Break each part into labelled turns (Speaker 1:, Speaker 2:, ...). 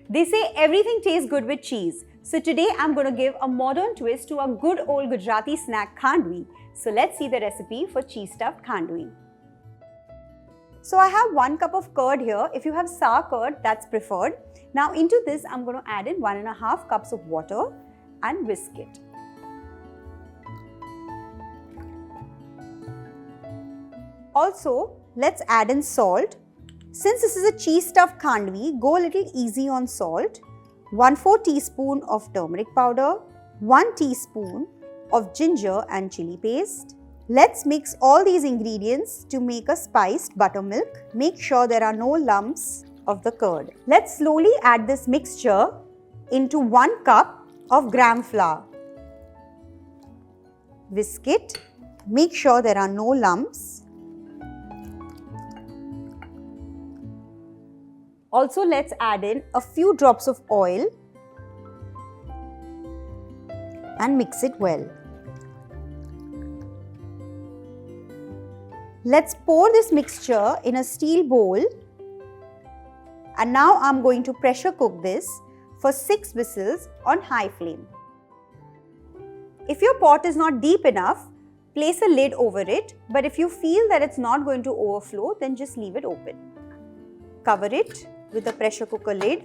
Speaker 1: They say everything tastes good with cheese. So today I'm going to give a modern twist to a good old Gujarati snack Khandvi. So let's see the recipe for cheese stuffed Khandvi. So I have 1 cup of curd here. If you have sour curd, that's preferred. Now into this I'm going to add in 1.5 cups of water and whisk it. Also, let's add in salt. Since this is a cheese stuffed Khandvi, go a little easy on salt. 1/4 teaspoon of turmeric powder, 1 teaspoon of ginger and chili paste. Let's mix all these ingredients to make a spiced buttermilk. Make sure there are no lumps of the curd. Let's slowly add this mixture into 1 cup of gram flour. Whisk it. Make sure there are no lumps. Also, let's add in a few drops of oil and mix it well. Let's pour this mixture in a steel bowl, and now I'm going to pressure cook this for 6 whistles on high flame. If your pot is not deep enough, place a lid over it, but if you feel that it's not going to overflow, then just leave it open. Cover it with a pressure cooker lid.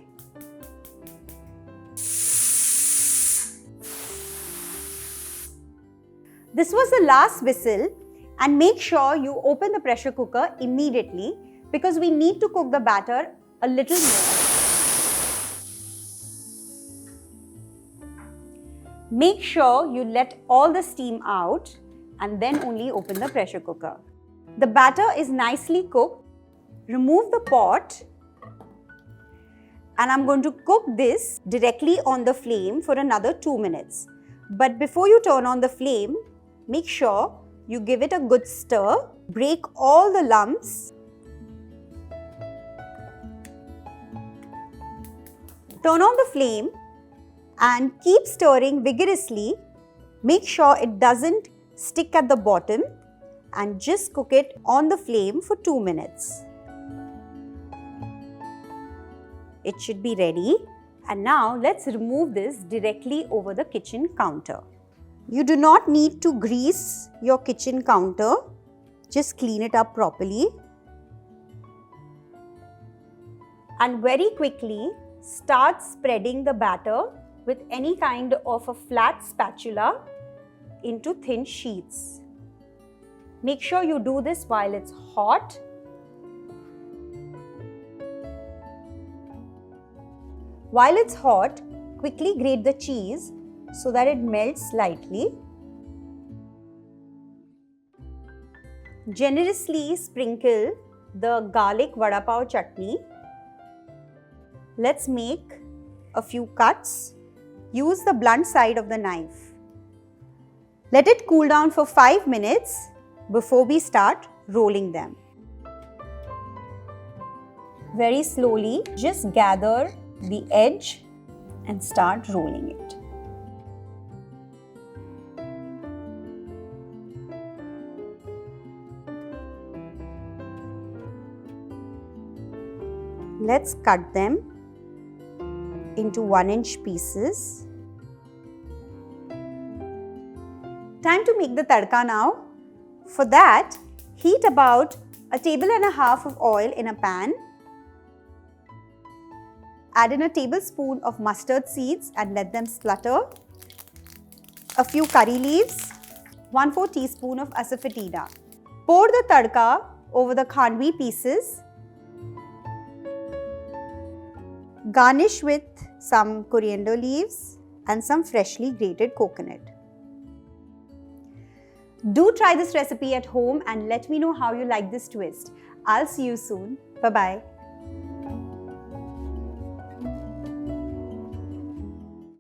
Speaker 1: This was the last whistle, and make sure you open the pressure cooker immediately because we need to cook the batter a little more. Make sure you let all the steam out and then only open the pressure cooker. The batter is nicely cooked. Remove the pot. And I'm going to cook this directly on the flame for another 2 minutes. But before you turn on the flame, make sure you give it a good stir. Break all the lumps. Turn on the flame and keep stirring vigorously. Make sure it doesn't stick at the bottom and just cook it on the flame for 2 minutes. It should be ready, and now let's remove this directly over the kitchen counter. You do not need to grease your kitchen counter, just clean it up properly. And very quickly start spreading the batter with any kind of a flat spatula into thin sheets. Make sure you do this while it's hot. While it's hot, quickly grate the cheese so that it melts slightly. Generously sprinkle the garlic vada pav chutney. Let's make a few cuts. Use the blunt side of the knife. Let it cool down for 5 minutes before we start rolling them. Very slowly, just gather the edge and start rolling it. Let's cut them into 1-inch pieces. Time to make the tadka now. For that, heat about 1.5 tablespoons of oil in a pan. Add in a tablespoon of mustard seeds and let them splutter. A few curry leaves. 1/4 teaspoon of Asafoetida. Pour the tadka over the Khandvi pieces. Garnish with some coriander leaves and some freshly grated coconut. Do try this recipe at home and let me know how you like this twist. I'll see you soon. Bye-bye.